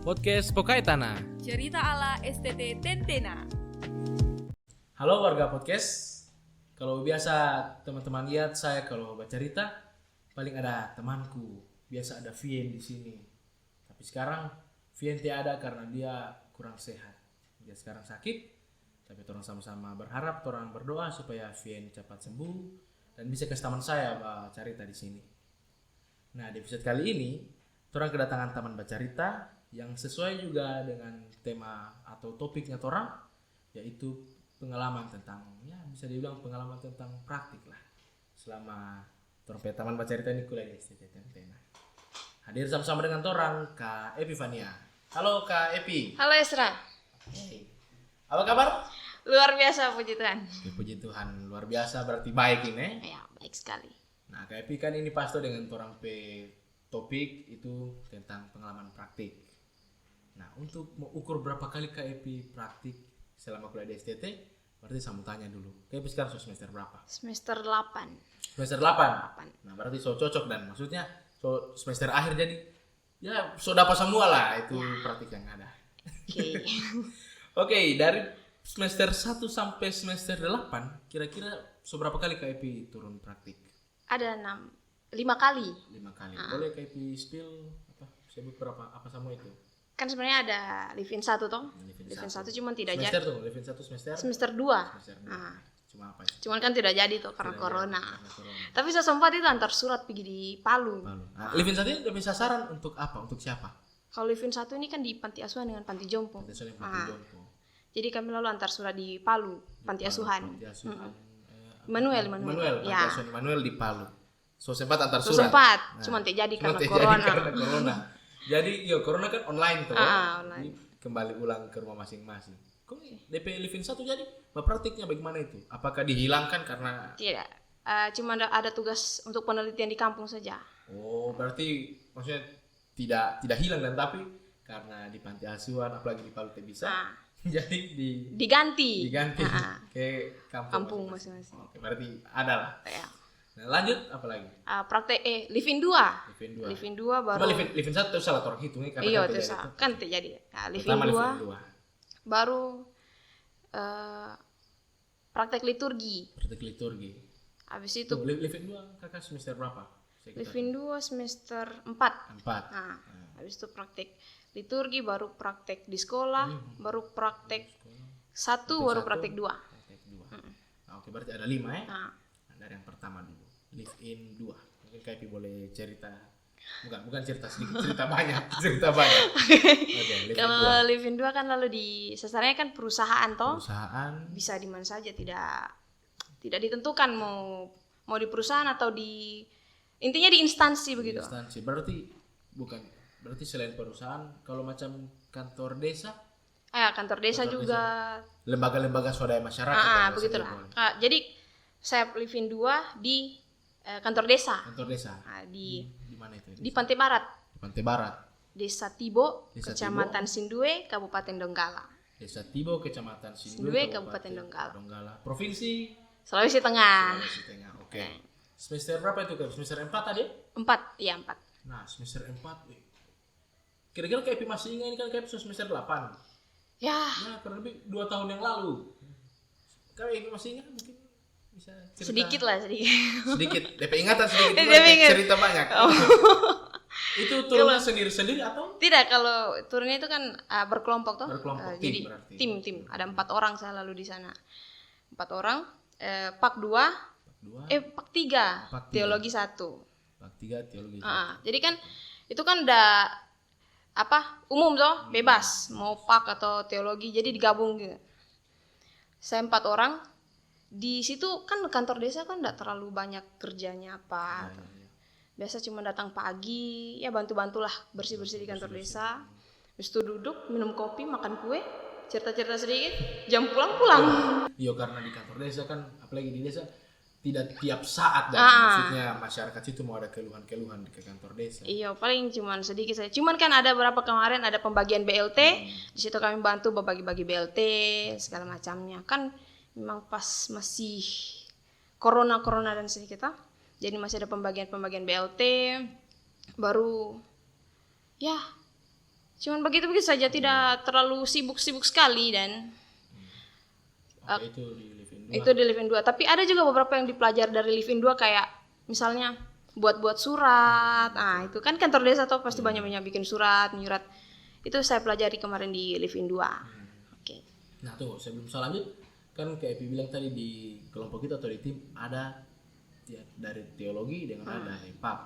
Podcast Pokai Tanah. Cerita ala STT Tentena. Halo warga podcast. Kalau biasa teman-teman lihat saya kalau bercerita paling ada temanku. Biasa ada Vien di sini. Tapi sekarang Vien tidak ada karena dia kurang sehat. Dia sekarang sakit. Tapi orang sama-sama berharap, orang berdoa supaya Vien cepat sembuh dan bisa ke teman saya bercerita di sini. Nah, di episode kali ini orang kedatangan teman bercerita yang sesuai juga dengan tema atau topiknya orang, yaitu pengalaman tentang, ya bisa dibilang pengalaman tentang praktik lah selama orang teman bercerita ini kuliah di STT Tentena. Hadir sama-sama dengan orang Kak Epifania. Halo Kak Epi. Halo Esra. Hey. Apa kabar? Luar biasa, puji Tuhan. Puji Tuhan, luar biasa, berarti baik ini. Ya, baik sekali. Nah, Kak Epi kan ini pasti dengan orang topik itu tentang pengalaman praktik. Nah, untuk mengukur berapa kali Kak Epi praktik selama kuliah di STT, berarti saya mau tanya dulu. Kak Epi sekarang semester berapa? Semester 8. Semester 8. Nah, berarti so cocok dan maksudnya so semester akhir jadi ya so dapat semua lah itu praktik yang ada. Oke. Oke, dari semester 1 sampai semester 8, kira-kira so berapa kali Kak Epi turun praktik? Ada 5 kali. 5 kali. Boleh Kak Epi spill sebut berapa apa semua itu? Kan sebenarnya ada Livin 1 toh. Livin 1 cuman tidak jadi. Semester tuh, Livin 1 semester? Semester 2. Semester 2. Cuma apa itu? Cuman kan tidak jadi tuh karena Tidak corona. jadi, karena corona. Tapi saya sempat itu antar surat pergi di Palu. Nah, Livin 1 ini lebih sasaran untuk apa? Untuk siapa? Kalau Livin 1 ini kan di panti asuhan dengan panti jompo. Panti asuhan Panti Jompo. Jadi kami lalu antar surat di Palu, panti asuhan. Panti asuhan. Manuel. Panti asuhan Manuel di Palu. So sempat antar So surat. sempat, cuman tidak jadi karena corona. Karena corona. Jadi, corona kan online tuh. Online. Jadi, kembali ulang ke rumah masing-masing. Kok DP Livin 1 jadi? Praktiknya bagaimana itu? Apakah dihilangkan karena Tidak. Cuma ada tugas untuk penelitian di kampung saja. Oh, berarti maksudnya tidak hilang dan tapi karena di panti asuhan apalagi di Palu tidak bisa. Jadi diganti ke kampung masing-masing. Oke, berarti ada lah. Ya. Nah, lanjut apa lagi? Praktek Livin 2. Livin 2 baru. Cuma Livin 1 itu salah orang hitungnya karena iya, itu kan terjadi. Nah, Livin 2 baru praktek liturgi. Praktek liturgi. Habis itu Livin 2 kakak semester berapa? Livin 2 semester 4. 4. Nah, habis itu praktek liturgi, baru praktek di sekolah, baru praktek 1, baru praktek 2. Praktek 2. Nah, oke, berarti ada 5 ya? Nah, dari yang pertama dulu. Live in 2. Mungkin Kak Epi boleh cerita. Bukan cerita sedikit, cerita banyak. Okay, kalau Livin 2 kan lalu di sasarannya kan perusahaan toh. Perusahaan Bisa di mana saja, tidak ditentukan mau di perusahaan atau di intinya di instansi begitu. Instansi. Berarti selain perusahaan kalau macam kantor desa? Kantor desa juga. Lembaga-lembaga swadaya masyarakat. Begitulah. Jadi saya Livin 2 di kantor desa. Kantor desa. Di mana itu? Di Pantai Barat. Di Pantai Barat. Desa Tibo, Kecamatan Sindue, Kabupaten Donggala. Desa Tibo, Kecamatan Sindue, Kabupaten Donggala. Provinsi Sulawesi Tengah. Oke. Semester berapa itu? Semester 4 tadi? 4. Nah, semester 4. Kira-kira Kak Epi masih ingat ini kan Kak Epi semester 8. Ya. Nah, kurang lebih 2 tahun yang lalu. Kak Epi masih ingat mungkin bisa cerita. Sedikit. DP ingatan sedikit. Cerita banyak. Itu turunnya sendiri-sendiri atau? Tidak, kalau turunnya itu kan berkelompok toh. Berkelompok, jadi berarti. tim. Ada 4 orang saya lalu di sana. 4 orang. Pak 2. Pak 3. Teologi 1. Pak 3 teologi. Jadi kan itu kan udah umum toh, bebas mau pak atau teologi, jadi digabung gitu. Saya 4 orang. Di situ kan kantor desa kan enggak terlalu banyak kerjanya apa. Biasa cuma datang pagi, ya bantu-bantulah bersih-bersih di kantor desa. Habis itu duduk, minum kopi, makan kue, cerita-cerita sedikit, jam pulang. Iya, karena di kantor desa kan, apalagi di desa tidak tiap saat dan maksudnya masyarakat itu mau ada keluhan-keluhan ke kantor desa. Iya, paling cuman sedikit saja. Cuman kan ada beberapa kemarin ada pembagian BLT, di situ kami bantu berbagi-bagi BLT segala macamnya. Kan memang pas masih corona dan sedikit jadi masih ada pembagian BLT, baru ya Cuman begitu-begitu saja, tidak terlalu sibuk-sibuk sekali. Dan Oke, itu di Live-in 2. itu di Live-in 2. Tapi ada juga beberapa yang dipelajari dari Live-in 2, kayak misalnya buat-buat surat. Nah, itu kan kantor desa tuh pasti banyak-banyak bikin surat, menyurat. Itu saya pelajari kemarin di Live-in 2. Oke. Nah tuh sebelum saya lanjut, kan kayak Epi bilang tadi di kelompok kita atau di tim ada ya, dari teologi dengan ada pak.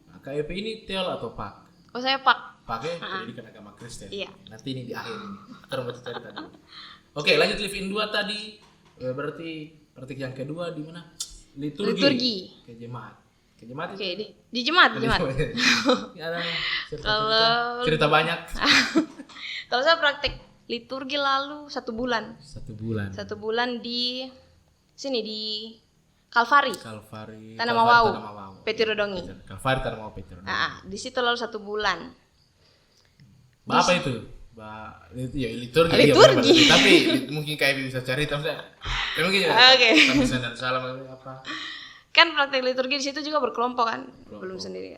Nah, Kak Epi ini teol atau pak? Oh, saya Pak. Pakai pendidikan agama Kristen. Iya. Nanti ini di akhir ini. Ntar mau cerita dulu. Oke, lanjut Live-in 2 tadi. Berarti praktik yang kedua di mana? Liturgi. Ke jemaat. Ke jemaat Oke, itu. di jemaat. Ini ada cerita banyak. Kalau saya praktek liturgi lalu 1 bulan. 1 bulan. 1 bulan di sini di Kalvari. Kalvari. Tanah Mawau. Petirodongi. Kalvari Tanah Mawau Petirodongi. Nah, di situ lalu 1 bulan. Apa itu? Ya liturgi. Liturgi. Iya, tapi mungkin kayak bisa cari tapi saya mungkin ya. Oke. Tapi dan salam apa? Kan praktek liturgi di situ juga berkelompok kan, belum sendiri.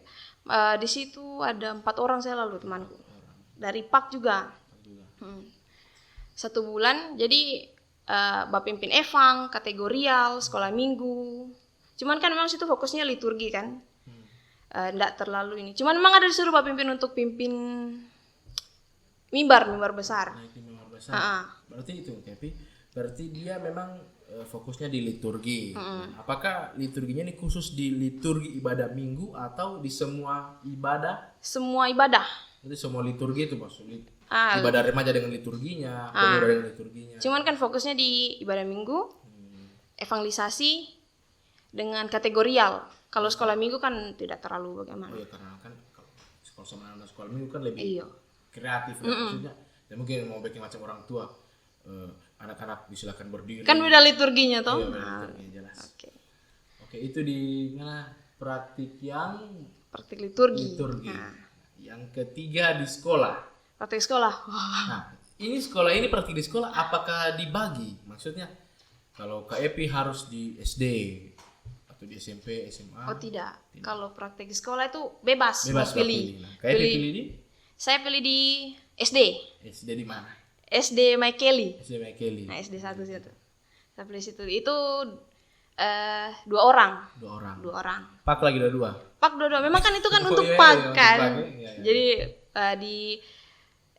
Di situ ada 4 orang saya lalu temanku. Dari PAK juga. 1 bulan. Jadi bapimpin evang, kategorial, sekolah minggu. Cuman kan memang situ fokusnya liturgi kan. Enggak terlalu ini. Cuman memang ada disuruh bapimpin untuk pimpin mimbar besar. Nah, itu mimbar besar. Berarti itu tapi berarti dia memang fokusnya di liturgi. Apakah liturginya ini khusus di liturgi ibadah minggu atau di semua ibadah? Semua ibadah. Berarti semua liturgi itu maksudnya. Ibadah remaja dengan liturginya, pemuda dengan liturginya. Cuman kan fokusnya di ibadah minggu, evangelisasi dengan kategorial. Kalau sekolah minggu kan tidak terlalu bagaimana. Oh iya, karena kan kalau sekolah sama anak sekolah minggu kan lebih kreatif ya, maksudnya. Dan mungkin mau bikin macam orang tua, anak-anak disilakan berdiri. Kan beda liturginya toh. Iya, beda liturginya jelas. Oke, itu di mana praktik yang Praktik liturgi. Nah. Yang ketiga di sekolah. Praktik sekolah. Nah, ini sekolah ini praktik di sekolah apakah dibagi? Maksudnya kalau KEP harus di SD atau di SMP, SMA? Oh tidak. Kalau praktik di sekolah itu bebas mau pilih. Nah, KEP pilih di? Saya pilih di SD. SD di mana? SD Maikeli. SD Maikeli. Nah, SD 1 situ. Saya pilih situ. Itu 2 orang. 2 orang. 2 orang. Pak lagi 2. Pak 2. Memang kan itu kan Oh, untuk iya, pak iya, kan. untuk pak, iya. Jadi di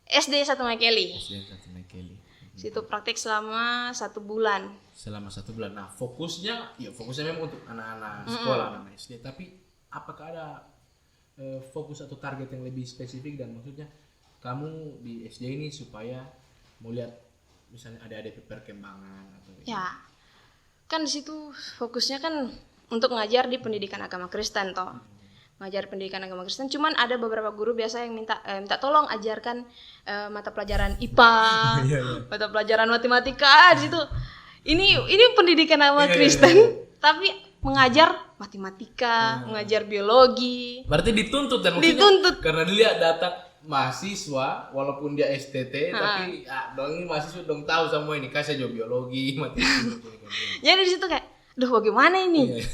SD 1 Maikeli. SD 1 Maikeli. Situ praktik selama 1 bulan. Selama 1 bulan. Nah, fokusnya memang untuk anak-anak sekolah, anak SD. Tapi apakah ada fokus atau target yang lebih spesifik dan maksudnya kamu di SD ini supaya mau lihat misalnya ada perkembangan atau Ya. Kan di situ fokusnya kan untuk ngajar di pendidikan agama Kristen toh. Ngajar pendidikan agama Kristen, cuman ada beberapa guru biasa yang minta tolong ajarkan mata pelajaran IPA, mata pelajaran matematika di situ. Ini pendidikan agama Kristen, tapi mengajar matematika, mengajar biologi. Berarti dituntut dan maksudnya karena dilihat data mahasiswa walaupun dia STT tapi dong ini mahasiswa dong tahu semua ini kasih aja biologi, matematika. Jadi di situ kayak, duh bagaimana ini?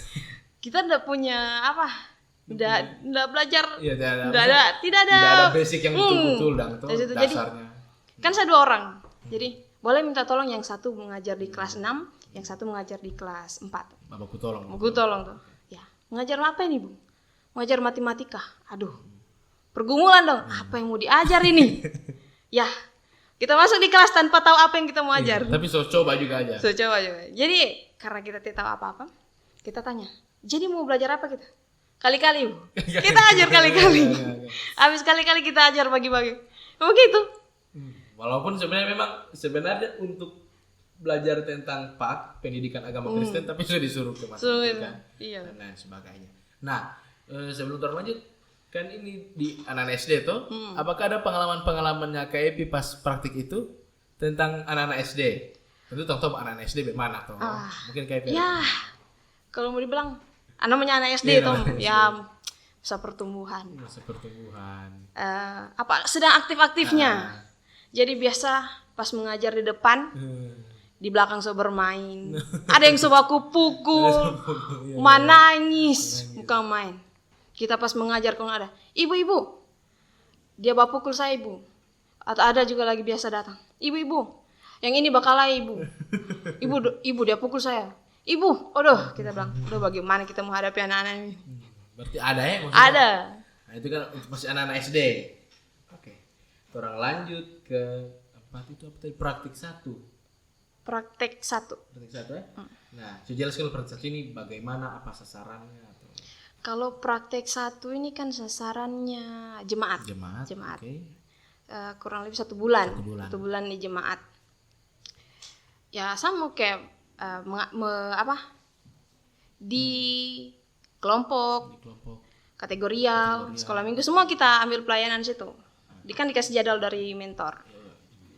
Kita udah punya apa? Udah belajar, tidak ada basic yang betul-betul dan itu dasarnya. Jadi, kan saya 2 orang. Jadi boleh minta tolong yang satu mengajar di kelas 6, yang satu mengajar di kelas 4. Bapakku tolong. Bapakku tolong tuh. Ya, mengajar apa ini, Bu? Mengajar matematika. Aduh. Pergumulan dong. Apa yang mau diajar ini? Ya, kita masuk di kelas tanpa tahu apa yang kita mau ajar. Tapi coba juga aja. Coba juga. Jadi, karena kita tidak tahu apa-apa, kita tanya. Jadi mau belajar apa kita? Kali-kali, Bu. Kita ajar kali-kali. Habis kali-kali kita ajar bagi-bagi. Begitu. Walaupun sebenarnya untuk belajar tentang PAK, pendidikan agama Kristen, tapi sudah disuruh ke matematika dan lain sebagainya. Nah, sebelum terlanjut, kan ini di anak SD tuh, apakah ada pengalamannya KEP pas praktik itu tentang anak-anak SD? Tentu tahu anak-anak SD bagaimana tuh? Mungkin KEP. Ya, kalau mau dibilang, namanya anak SD tuh, ya masa pertumbuhan. Sedang aktif-aktifnya. Jadi biasa pas mengajar di depan, di belakang suka bermain. Ada yang suka aku pukul, menangis, bukan main. Kita pas mengajar kalau ada, ibu-ibu, dia bawa pukul saya, ibu. Atau ada juga lagi biasa datang, ibu-ibu, yang ini bakalai ibu, ibu dia pukul saya, ibu, aduh kita bilang, udah bagaimana kita menghadapi anak-anak ini? Berarti ada ya maksudnya? Ada. Nah, itu kan untuk masih anak-anak SD. Oke. Orang lanjut ke apa itu apa tadi praktik 1. Praktek 1. Praktik 1 ya? Nah, coba jelaskan praktik 1 ini bagaimana, apa sasarannya atau Kalau praktek 1 ini kan sasarannya jemaat. jemaat. Oke. Kurang lebih 1 bulan. 1 bulan. 1 bulan di jemaat. Ya sama kayak di kelompok, Di kelompok. kategorial, sekolah minggu semua kita ambil pelayanan situ. Kan dikasih jadwal dari mentor.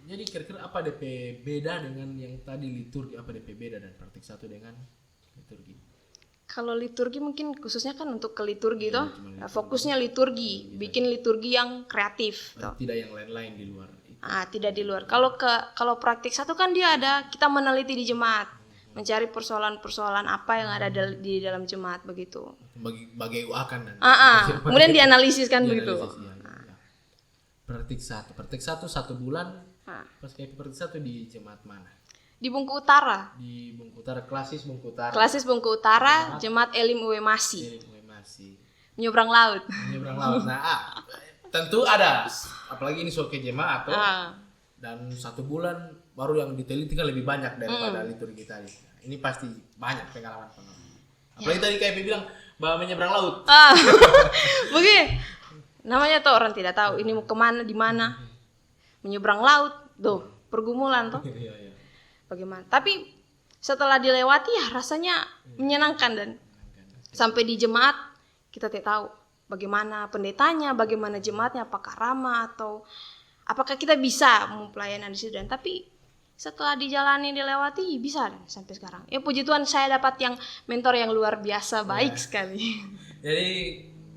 Jadi kira-kira apa DP beda dengan yang tadi liturgi, apa DP beda dan praktik 1 dengan liturgi? Kalau liturgi mungkin khususnya kan untuk ke liturgi toh. cuma liturgi. Fokusnya liturgi, bikin liturgi yang kreatif toh. Tidak yang lain-lain di luar itu. Tidak di luar. Kalau praktik 1 kan dia ada, kita meneliti di jemaat, mencari persoalan-persoalan apa yang ada di dalam jemaat begitu. Bagi UAkan dan Kemudian dianalisis kan begitu. Ya. Praktik 1. Praktik 1 bulan. Pas kayak praktik 1 di jemaat mana? Di Bungku Utara. Di Bungku Utara, klasis Bungku Utara. Klasis Bungku Utara, Jemaat Elim Uwe Masi. Masih Menyeberang laut. menyeberang laut. Nah, tentu ada. Apalagi ini soal ke jemaat tuh. Dan 1 bulan baru yang diteliti kan lebih banyak daripada liturgi tadi. Ini pasti banyak pengalaman. Apalagi tadi kayak bilang bahwa menyeberang laut. Begini. Namanya tuh orang tidak tahu ini mau kemana, di mana. Menyeberang laut, tuh pergumulan tuh. Iya. Bagaimana? Tapi setelah dilewati ya rasanya menyenangkan dan sampai di jemaat kita tidak tahu bagaimana pendetanya, bagaimana jemaatnya, apakah ramah atau apakah kita bisa mau pelayanan di situ. Dan tapi setelah dijalani dilewati bisa dan sampai sekarang. Ya puji Tuhan saya dapat yang mentor yang luar biasa baik sekali. Jadi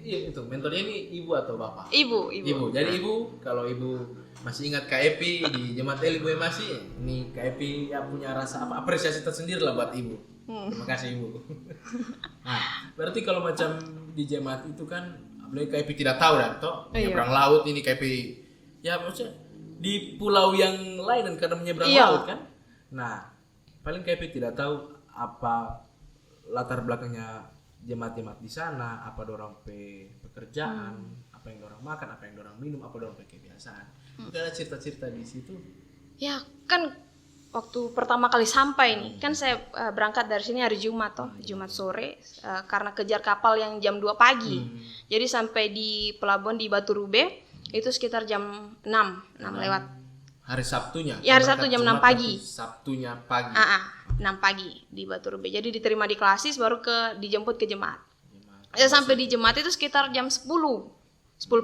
itu mentornya ini ibu atau bapak? Ibu. Jadi ibu, kalau ibu masih ingat Kak Epi di Jemaat Elim Uwe Masi, ini Kak Epi ya punya rasa apresiasi tersendiri lah buat ibu. Terima kasih ibu. Nah, berarti kalau macam di jemaat itu kan, apalagi Kak Epi tidak tahu dan toh menyeberang laut ini Kak Epi, ya maksudnya di pulau yang lain dan karena menyeberang laut kan. Nah, paling Kak Epi tidak tahu apa latar belakangnya jemaat-jemaat di sana, apa dorang pekerjaan, apa yang dorang makan, apa yang dorang minum, apa dorang kebiasaan. Ada cerita-cerita di situ. Ya kan waktu pertama kali sampai nih kan saya berangkat dari sini hari Jumat Jumat sore karena kejar kapal yang jam 2 pagi. Jadi sampai di pelabuhan di Batu Rube itu sekitar jam 6 lewat. Hari Sabtunya. Ya hari Sabtu jam 6 pagi. Sabtunya pagi. 6 pagi di Batu Rube. Jadi diterima di klasis baru dijemput ke jemaat. Ya sampai di jemaat itu sekitar jam 10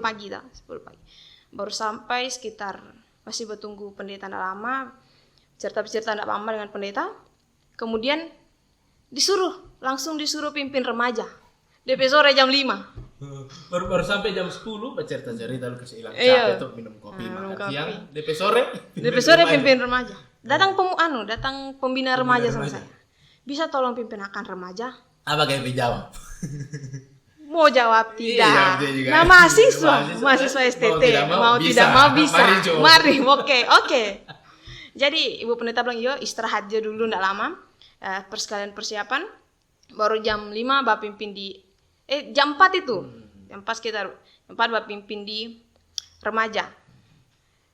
pagi dah, 10 pagi. Baru sampai sekitar masih bertunggu pendeta tidak lama, cerita tidak lama dengan pendeta. Kemudian langsung disuruh pimpin remaja. DP sore jam 5. Baru sampai jam 10 bercerita-cerita lu kasih hilang capek tuh minum kopi makan siang. DP sore pimpin remaja. Datang pembina remaja sama saya. Bisa tolong pimpin akan remaja? Apa kayak jawab? Mau jawab tidak. Iya, Nah mahasiswa STT mau tidak mau bisa. Mari, oke. Jadi ibu pendeta bilang yo istirahat aja dulu ndak lama. Persekalian persiapan. Baru jam 5 Bapak pimpin di jam 4 itu. Jam 4 sekitar jam 4 Bapak pimpin di remaja.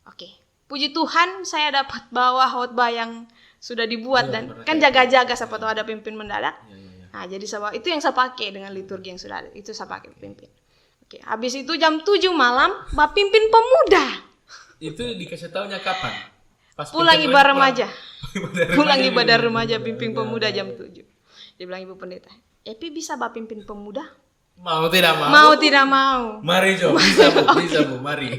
Oke. Puji Tuhan saya dapat bawa khotbah yang sudah dibuat dan kan jaga-jaga siapa tahu ada pimpin mendadak. Nah, jadi itu yang saya pakai dengan liturgi yang sudah ada. Itu saya pakai pimpin. Oke, habis itu jam 7 malam, Bapak pimpin pemuda. Itu dikasih taunya kapan? Pas pulang ibadah remaja. Pulang ibadah remaja pimpin pemuda jam 7. Dia bilang ibu pendeta, "Epi bisa Bapak pimpin pemuda?" Mau tidak mau? Mau tidak mau. Mari Jo, bisa Bu, mari.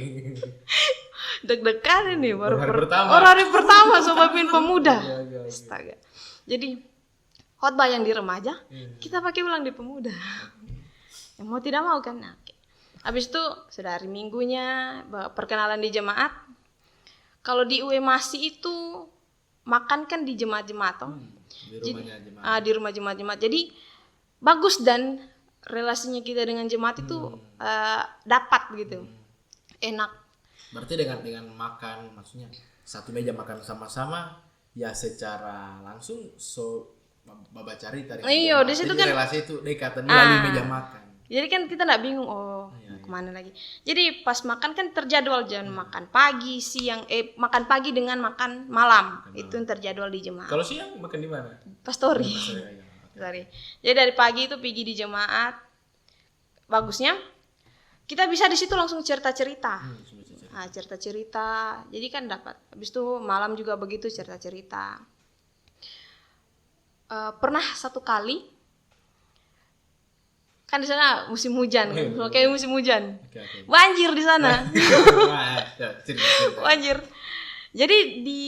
Deg-degan ini baru hari pertama sobat pimpin pemuda. Astaga. Jadi khotbah yang di remaja, kita pakai ulang di pemuda. Yang mau tidak mau kan. Nah, habis itu sudah hari minggunya perkenalan di jemaat. Kalau di UE Masi itu makan kan di jemaat-jemaat di rumah jemaat-jemaat. Jadi bagus dan relasinya kita dengan jemaat itu dapat gitu. Enak. Berarti dengan makan, maksudnya satu meja makan sama-sama, ya secara langsung baba cerita dengan Iya, jemaat. di situ Jadi kan relasi itu dekatan melalui meja makan. jadi kan kita nggak bingung mau kemana lagi. Jadi pas makan kan terjadwal jam makan pagi, siang, makan pagi dengan makan malam. Itu yang terjadwal di jemaat. Kalau siang makan di mana? Pastori. Sorry. Sorry. Jadi dari pagi itu pergi di jemaat. Bagusnya kita bisa di situ langsung cerita-cerita. Nah, cerita-cerita. Jadi kan dapat. Habis itu malam juga begitu cerita-cerita. Pernah satu kali kan di sana musim hujan kan. Kayak musim hujan. Oke. Banjir di sana. Nah, cerita. Banjir. Jadi di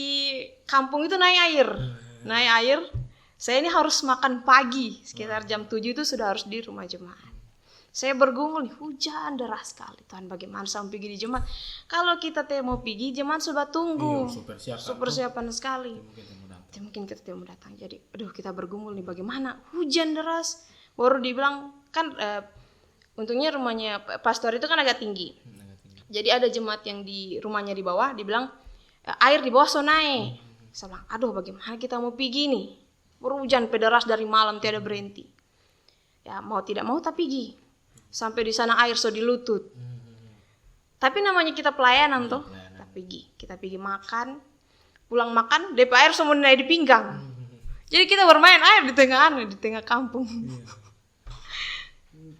kampung itu naik air. Naik air. Saya ini harus makan pagi. Sekitar jam 7 itu sudah harus di rumah jemaat. Saya bergumul nih, hujan deras sekali. Tuhan, bagaimana sampai pergi di jemaat? Kalau kita mau pergi, jemaat sudah tunggu. Iya, super persiapan sekali. Mungkin kita mau datang. Jadi, aduh, kita bergumul nih, bagaimana? Hujan deras. Baru dibilang kan untungnya rumahnya pastor itu kan agak tinggi. Jadi ada jemaat yang di rumahnya di bawah, dibilang air di bawah so naik. Saya bilang, aduh, bagaimana kita mau pergi nih? Berhujan pederas dari malam tiada berhenti. Ya mau tidak mau tapi pergi. Sampai di sana air so di lutut. Tapi namanya kita pelayanan toh. Kita pergi makan. Pulang makan, DP air semua naik di pinggang. Jadi kita bermain air di tengah kampung.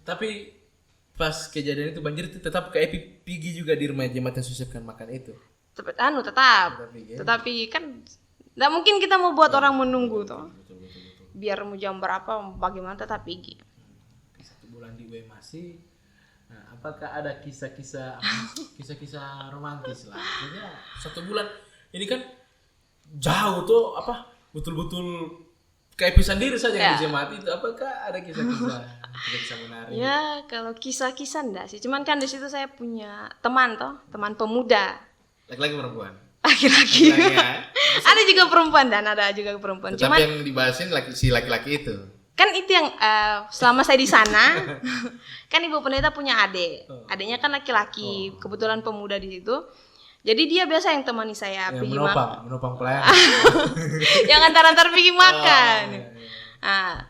Tapi pas kejadian itu banjir itu tetap ke Pigi juga di rumah jemaat yang susahkan makan itu. Tetap. Tetapi kan nggak mungkin kita mau buat orang menunggu toh. Betul. Biar mau jam berapa, bagaimana tetap pergi. 1 bulan di masih. Nah, apakah ada kisah-kisah romantis lah? Maksudnya 1 bulan ini kan jauh tuh betul-betul kayak sendiri saja di jemaat itu. Apakah ada kisah-kisah menarik? Ya, kalau kisah-kisah enggak sih. Cuman kan di situ saya punya teman pemuda. Laki-laki perempuan? Laki-laki. Ada juga perempuan dan ada juga perempuan. Tetapi Cuman yang dibahasin si laki-laki itu. kan itu yang selama saya di sana kan ibu pendeta punya adik. Adiknya kan laki-laki, kebetulan pemuda di situ. Jadi dia biasa yang temani saya pergi makan. Menopang pelayanan. Yang antar-antar pergi makan. Iya. Nah,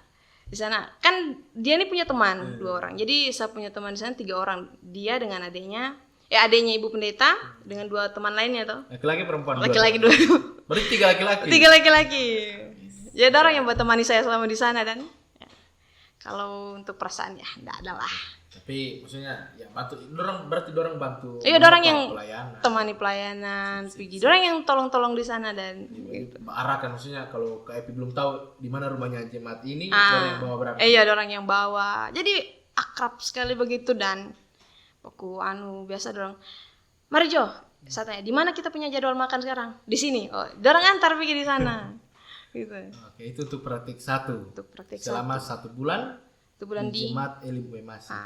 di sana kan dia ini punya teman 2 orang. Jadi saya punya teman di sana 3 orang. Dia dengan adiknya, adiknya ibu pendeta dengan 2 teman lainnya toh. Laki-laki perempuan. Laki-laki 2. Berarti 3 laki-laki. 3 laki-laki. Jadi ada orang yang buat temani saya selama di sana dan kalau untuk perasaan ya enggak ada lah. Tapi maksudnya ya berarti dorang bantu. Iya, dorang yang pelayanan. temani pelayanan, pergi. Dorang yang tolong-tolong di sana dan gitu. Arahkan maksudnya kalau KIP belum tahu di mana rumahnya jemaat ini, dorang yang bawa berapa? Iya, dorang yang bawa. Jadi akrab sekali begitu dan biasa dorang. Mari Jo, saya tanya, di mana kita punya jadwal makan sekarang? Di sini. Oh, dorang antar pergi di sana. Gitu. Oke, itu untuk praktik 1. Untuk praktik selama 1 bulan. 1 bulan di jemaat Elim Masih.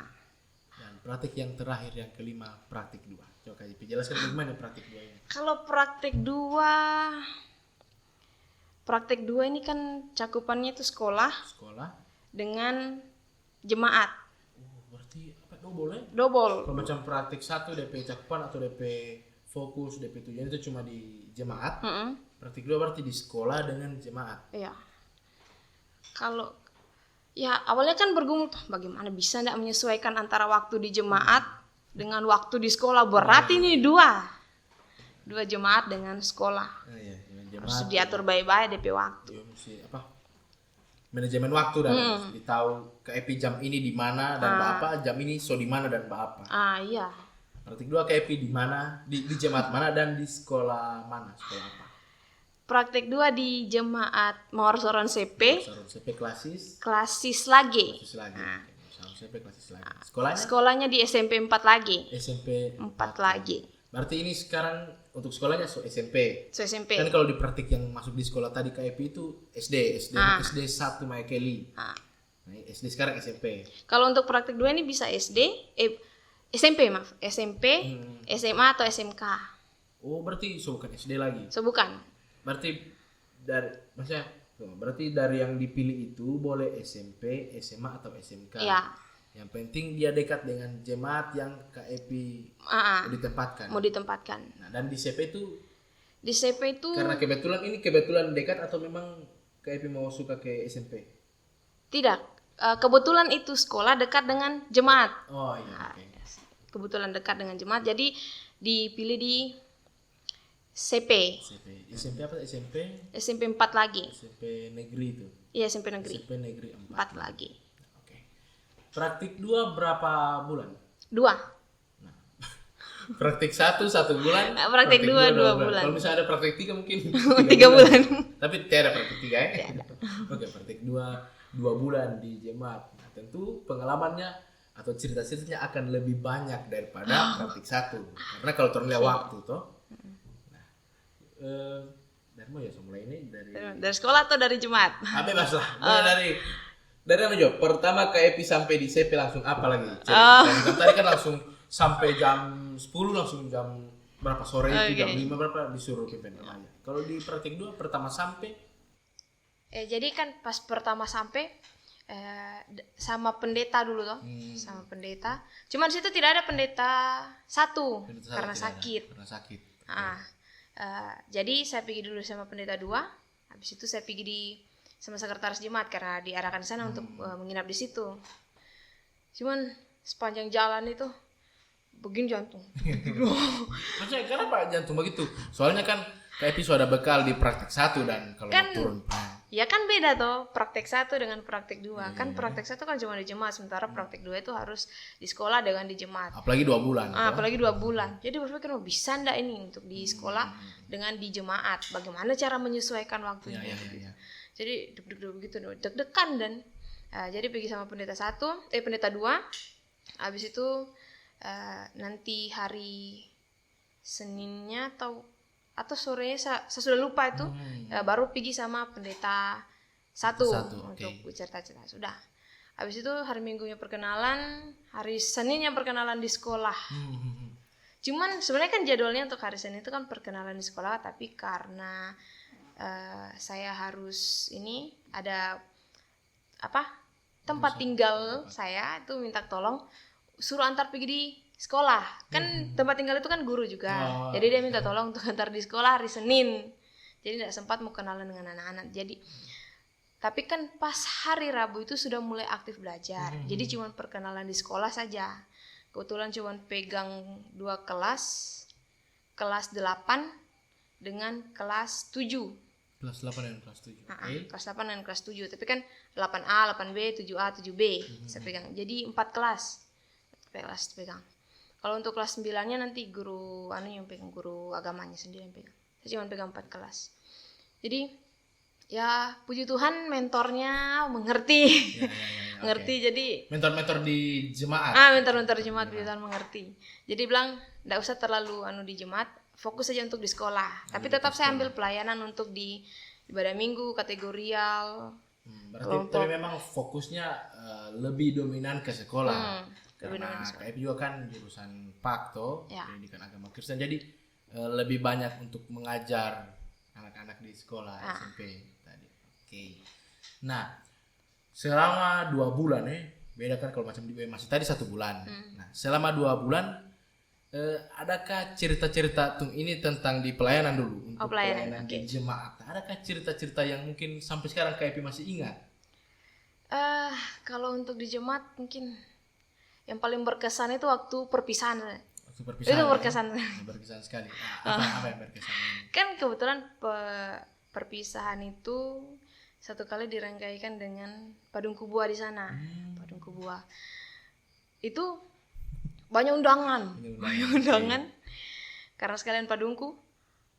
Dan praktik yang terakhir yang kelima praktik 2. Coba KIP jelaskan bagaimana praktik 2 ini. Kalau praktik 2 ini kan cakupannya itu sekolah dengan jemaat. Berarti apa double ya? Double. Kalau macam praktik 1 DP cakupan atau DP fokus, DP tujuan itu cuma di jemaat. Praktik 2 berarti di sekolah dengan jemaat. Iya. Kalau awalnya kan bergumul bagaimana bisa enggak menyesuaikan antara waktu di jemaat dengan waktu di sekolah. Berarti ini 2 jemaat dengan sekolah. Iya, jemaat. Harus diatur baik-baik DP waktu. Iya, mesti manajemen waktu dan mesti tahu KIP jam ini di mana dan apa, jam ini di mana dan apa. Iya. Praktik 2 KIP di mana, di jemaat mana dan di sekolah mana, sekolah apa? Praktik 2 di jemaat Mawar Soron CP. Soron CP klasis lagi. Soron CP klasis lagi. Sekolahnya? Sekolahnya di SMP 4 lagi. SMP 4 lagi. Berarti ini sekarang untuk sekolahnya SMP. SMP. Kan kalau di praktik yang masuk di sekolah tadi KIP itu SD 1 Maya Kelly. Nah, SD sekarang SMP. Kalau untuk praktik 2 ini bisa SMP, SMA atau SMK. Oh, berarti bukan SD lagi. Bukan. Berarti dari yang dipilih itu boleh SMP, SMA atau SMK. Iya. Yang penting dia dekat dengan jemaat yang KEP Ah, ditempatkan. mau ditempatkan. Nah, dan di CP itu Di CP itu karena kebetulan dekat atau memang KEP mau suka ke SMP? tidak. Kebetulan itu sekolah dekat dengan jemaat. Oh iya, Nah, oke. kebetulan dekat dengan jemaat, jadi dipilih di CP. SMP apa? SMP 4 lagi. SMP negeri itu. Iya, SMP negeri. SMP negeri 4. 4 lagi. Oke. Praktik 2 berapa bulan? 2. Nah, praktik 1 bulan. Praktik 2 2 bulan. Kalau misalnya ada praktik 3 mungkin 3 bulan. Tapi tidak ada praktik 3 ya? Oke, praktik 2 bulan di jemaat. Nah, tentu pengalamannya atau cerita-ceritanya akan lebih banyak daripada praktik 1. Karena kalau terlihat waktu toh. Nah, dari mana ya mulai ini Dari sekolah atau dari jemaat? bebas lah. Mulai dari apa Jo? Pertama KEP sampai di CP langsung apa lagi? Kan tadi kan langsung sampai jam 10 langsung jam berapa sore itu jam 5 berapa disuruh pimpin remaja. Kalau di praktik 2 pertama sampai Jadi kan pas pertama sampai sama pendeta dulu toh, sama pendeta. Cuman situ tidak ada pendeta satu karena sakit. Karena sakit. Jadi saya pergi dulu sama pendeta 2. Habis itu saya pergi sama sekretaris jemaat karena diarahkan sana untuk menginap di situ. Cuman sepanjang jalan itu begini jantung. Maksudnya kenapa jantung begitu? Soalnya kan KEP sudah bekal di praktik 1 dan kalau Kan- mau turun. Ya kan beda toh praktek 1 dengan praktek 2. Kan praktek 1 kan cuma di jemaat, sementara praktek 2 itu harus di sekolah dengan di jemaat. Apalagi 2 bulan. Apalagi 2 bulan. Jadi berpikir bisa ndak ini untuk di sekolah dengan di jemaat. Bagaimana cara menyesuaikan waktunya? Iya. Jadi deg-degan dan jadi pergi sama pendeta 1, pendeta 2. Habis itu nanti hari Seninnya atau sorenya saya sudah lupa itu, baru pergi sama pendeta 1 untuk cerita-cerita. Sudah. Habis itu hari Minggunya perkenalan, hari Seninnya perkenalan di sekolah. Cuman sebenarnya kan jadwalnya untuk hari Senin itu kan perkenalan di sekolah, tapi karena saya harus ini ada tempat tinggal saya itu minta tolong suruh antar pergi di sekolah. Kan tempat tinggal itu kan guru juga. Jadi dia minta tolong untuk antar di sekolah hari Senin. Jadi tidak sempat mau kenalan dengan anak-anak. Tapi kan pas hari Rabu itu sudah mulai aktif belajar. Jadi cuma perkenalan di sekolah saja. Kebetulan cuma pegang 2 kelas. Kelas 8 dengan kelas 7. Kelas 8 dan kelas 7. Kelas 8 dan kelas 7. Tapi kan 8A, 8B, 7A, 7B saya pegang. Jadi 4 kelas pegang. Kalau untuk kelas 9-nya nanti guru yang pegang, guru agamanya sendiri yang pegang. Saya cuma pegang 4 kelas. Jadi ya puji Tuhan mentornya mengerti. Mengerti. Jadi mentor-mentor di jemaat. mentor-mentor jemaat puji Tuhan mengerti. Jadi bilang enggak usah terlalu di jemaat, fokus saja untuk di sekolah. Tapi tetap saya ambil pelayanan untuk di ibadah minggu, kategorial. Berarti tapi memang fokusnya lebih dominan ke sekolah. Karena KEP juga kan jurusan PAK pendidikan agama Kristen, jadi lebih banyak untuk mengajar anak-anak di sekolah SMP tadi. Oke. Nah, selama 2 bulan beda kan kalau macam di masih tadi 1 bulan. Nah, selama 2 bulan adakah cerita-cerita ini tentang di pelayanan dulu untuk pelayanan di jemaat? Adakah cerita-cerita yang mungkin sampai sekarang KEP masih ingat? Kalau untuk di jemaat mungkin yang paling berkesan itu waktu perpisahan. Itu berkesan. Berkesan sekali. Apa yang berkesan? Kan kebetulan perpisahan itu satu kali dirangkaikan dengan Padungku Buah di sana. Padungku Buah. Itu banyak undangan. Karena sekalian Padungku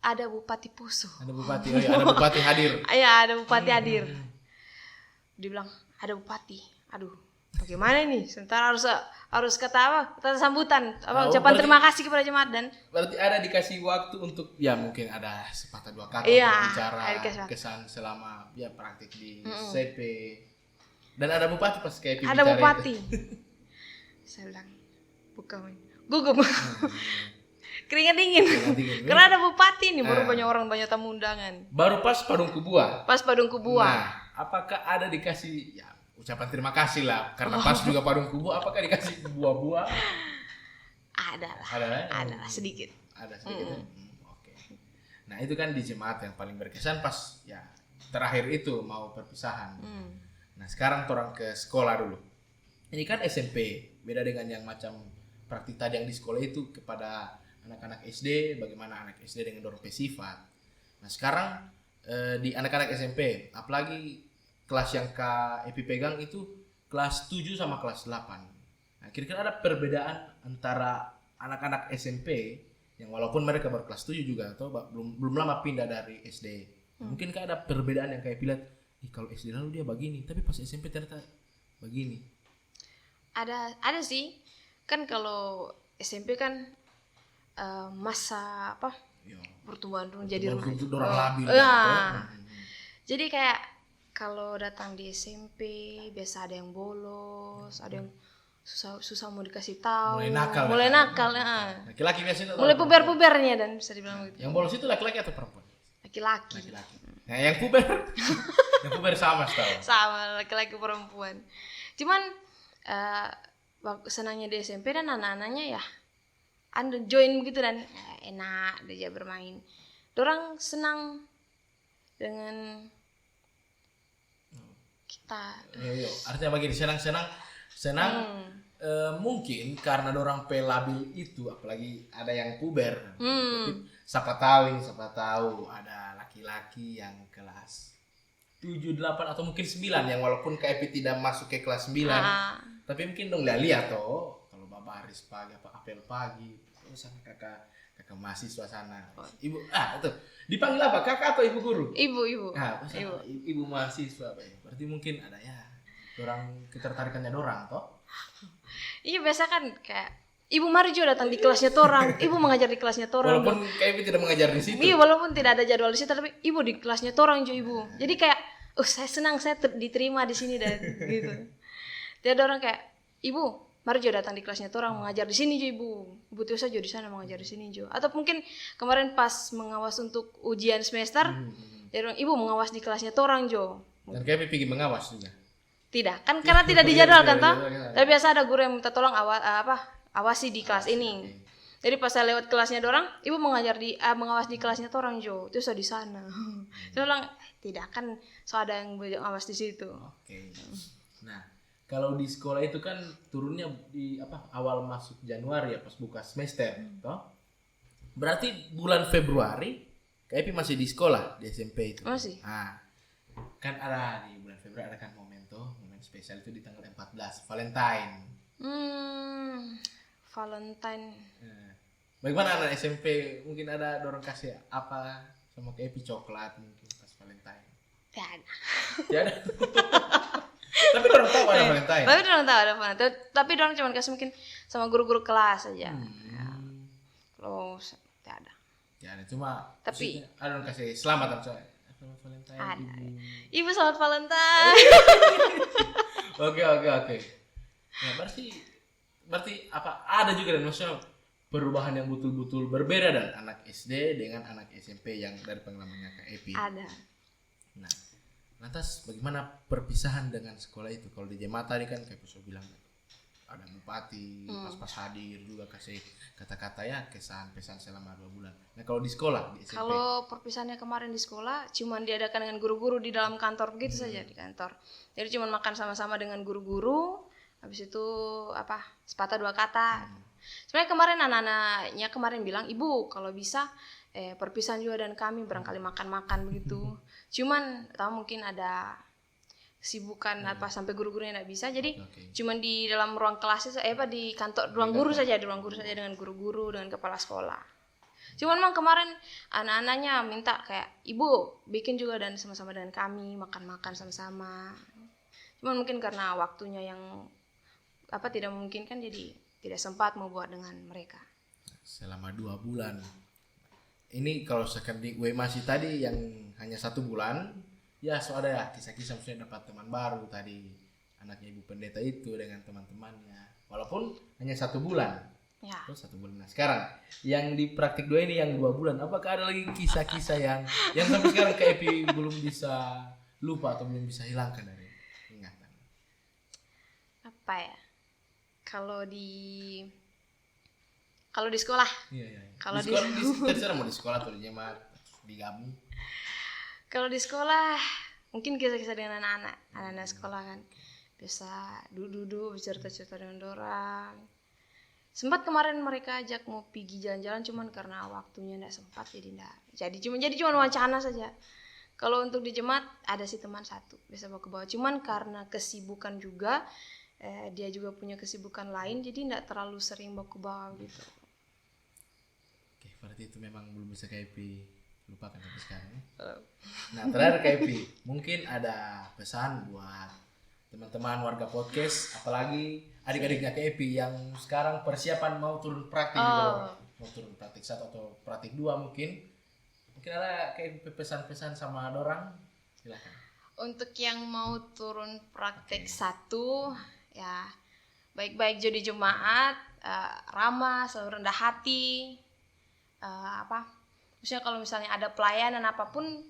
ada Bupati Poso. Ada Bupati hadir. Iya, ada Bupati hadir. Dibilang ada Bupati. Aduh. Bagaimana ini? Sementara harus kata sambutan, ucapan terima kasih kepada jemaat dan. Berarti ada dikasih waktu untuk mungkin ada sepatah 2 kata bicara kesan selama praktik di CP. Dan ada Bupati pas kayak ada Bupati. Saya bilang gugup. Keringat dingin. Karena ada Bupati nih, baru banyak tamu undangan. Baru pas Padungku Buah. Nah, apakah ada dikasih ucapan terima kasih lah karena pas juga Padang Kubu. Apakah dikasih buah-buah? Ada lah. Ada lah sedikit. Ada sedikit. Oke. Nah itu kan di jemaat yang paling berkesan pas ya terakhir itu mau perpisahan. Nah sekarang orang ke sekolah dulu. Ini kan SMP, beda dengan yang macam praktik tadi yang di sekolah itu kepada anak-anak SD, bagaimana anak SD dengan dorong sifat. Nah sekarang di anak-anak SMP, apalagi kelas yang Kak Epi pegang itu kelas 7 sama kelas 8. Nah kira-kira ada perbedaan antara anak-anak SMP yang walaupun mereka baru kelas 7 juga atau belum lama pindah dari SD. Mungkin ada perbedaan yang kayak pilat, kalau SD lalu dia begini, tapi pas SMP ternyata begini. Ada sih. Kan kalau SMP kan masa apa? Ya. Pertumbuhan jadi orang labil. Jadi kayak kalau datang di SMP biasa ada yang bolos, ada yang susah mau dikasih tahu. Mulai nakal. Laki-laki biasanya mulai puber-pubernya dan bisa dibilang gitu. Yang bolos itu laki-laki atau perempuan? Laki-laki. Nah, yang puber yang puber sama setahu. Sama laki-laki perempuan. Cuman senangnya di SMP dan anak-anaknya ya anda join begitu dan enak dia bermain. Dorang senang dengan kita. Yo. Artinya begini, senang mungkin karena dorang pelabil itu, apalagi ada yang puber. Siapa tahu ada laki-laki yang kelas 7, 8 atau mungkin 9 yang walaupun KP tidak masuk ke kelas 9, tapi mungkin dong lihat toh kalau babaris pagi apa apel pagi terus sama kakak mahasiswa sana. Ibu itu dipanggil apa? Kakak atau ibu guru? Ibu. Ibu mahasiswa apa ya? Berarti mungkin ada ya dorang ketertarikannya dorang toh? Iya biasa kan kayak Ibu Marjo datang di kelasnya torang, ibu mengajar di kelasnya torang. Walaupun KP tidak mengajar di situ. Iya, walaupun tidak ada jadwal di situ, tapi ibu di kelasnya torang jo ibu. Jadi kayak, saya senang saya diterima di sini dan gitu. Dia ada orang kayak, Ibu Marjo datang di kelasnya torang mengajar di sini jo ibu. Ibu tuh saja di sana mengajar di sini jo. Atau mungkin kemarin pas mengawas untuk ujian semester, dia orang Ibu mengawas di kelasnya torang jo. Dan KP pergi mengawas juga. Tidak, kan karena tidak dijadwalkan toh. Tapi biasa ada guru yang minta tolong awasi di kelas ini. Jadi pas saya lewat kelasnya dorang, ibu mengajar mengawas di kelasnya torang jo. Terus saya di sana. Saya bilang tidak kan, so ada yang mengawas di situ. Oke. Nah, kalau di sekolah itu kan turunnya di awal masuk Januari ya pas buka semester, toh? Berarti bulan Februari KP masih di sekolah di SMP itu. Masih. Nah, kan ada di bulan Februari ada kan momen spesial itu di tanggal 14 Valentine. Valentine. Bagaimana anak SMP mungkin ada dorong kasih apa sama KP coklat mungkin pas Valentine? Tidak ada. Tapi dorong tahu ada Valentine. Tapi dorong tahu ada Valentine. Tapi dorong cuma kasih mungkin sama guru-guru kelas aja. Kalau tidak ada. Tidak ada, cuma tapi ada dorong kasih selamat Valentine. Ada. Ibu selamat Valentine. Oke. Nah, berarti apa ada juga dan maksudnya perubahan yang betul-betul berbeda dan anak SD dengan anak SMP yang dari pengalamannya Kak Epi. Ada. Nah, lantas bagaimana perpisahan dengan sekolah itu? Kalau di jemaat tadi kan kayak Puso bilang ada bupati, pas hadir juga kasih kata-kata ya kesan pesan selama 2 bulan. Nah kalau di sekolah di SMP. Kalau perpisahannya kemarin di sekolah cuman diadakan dengan guru-guru di dalam kantor begitu saja di kantor. Jadi cuman makan sama-sama dengan guru-guru. Habis itu sepatah 2 kata. Sebenarnya kemarin anak-anaknya bilang, Ibu kalau bisa perpisahan juga dan kami barangkali makan-makan begitu. Cuman tahu mungkin ada kesibukan sampai guru-gurunya tidak bisa. Jadi cuman di dalam ruang kelas di kantor ruang guru saja dengan guru-guru dengan kepala sekolah. Cuman memang kemarin anak-anaknya minta kayak Ibu bikin juga dan sama-sama dengan kami makan-makan sama-sama. Cuman mungkin karena waktunya yang tidak memungkinkan jadi tidak sempat mau buat dengan mereka. Selama 2 bulan. Ini kalau sekarang di masih tadi yang hanya 1 bulan, ya so ada ya kisah-kisah maksudnya dapat teman baru tadi anaknya Ibu Pendeta itu dengan teman-temannya. Walaupun hanya 1 bulan. Ya. Terus 1 bulan. Nah sekarang yang di praktik 2 ini yang 2 bulan, apakah ada lagi kisah-kisah yang sampai sekarang Kak Epi belum bisa lupa atau belum bisa hilangkan dari ingatan? apa ya? Kalau di sekolah, Iya, iya. Kalau Di sekolah terserah mau di sekolah atau di jemaat, digabung. kalau di sekolah mungkin kisah-kisah dengan anak-anak sekolah kan. Biasa duduk-duduk bercerita-cerita dengan dorang. Sempat kemarin mereka ajak mau pergi jalan-jalan, cuman karena waktunya enggak sempat jadi enggak. Jadi cuma wacana saja. Kalau untuk di jemaat ada sih teman satu bisa bawa ke bawah. Cuman karena kesibukan juga, dia juga punya kesibukan lain, jadi enggak terlalu sering bawa ke bawah gitu. Oke, berarti itu memang belum bisa KIP lupakan sampai sekarang ya. Nah, terakhir KIP, mungkin ada pesan buat teman-teman warga podcast, apalagi adik-adiknya KIP yang sekarang persiapan mau turun praktik juga, mau turun praktik 1 atau praktik 2 mungkin ada KIP pesan-pesan sama dorang, silakan. Untuk yang mau turun praktek 1, ya baik-baik jadi jemaat, ramah, selalu rendah hati, maksudnya kalau misalnya ada pelayanan apapun,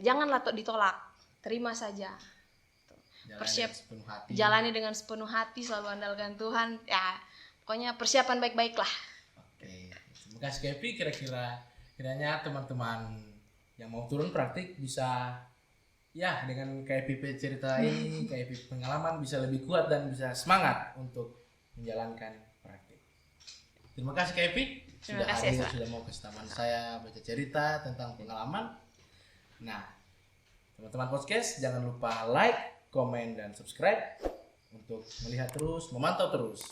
janganlah ditolak, terima saja. Jalani dengan sepenuh hati, selalu andalkan Tuhan, ya pokoknya persiapan baik-baik lah. Oke, terima kasih KIP. Kiranya teman-teman yang mau turun praktik bisa ya dengan KIP cerita ini, KIP pengalaman bisa lebih kuat dan bisa semangat untuk menjalankan praktik. Terima kasih KIP sudah hadir, sudah mau ke taman saya baca cerita tentang pengalaman. Nah, teman-teman podcast jangan lupa like, komen, dan subscribe untuk melihat terus, memantau terus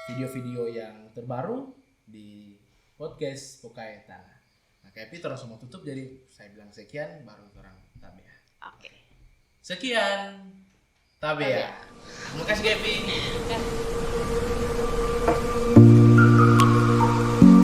video-video yang terbaru di podcast Pokai Tanah. Nah, KIP terus mau tutup, jadi saya bilang sekian baru orang tabea. Oke. Sekian tabea. Terima kasih KIP.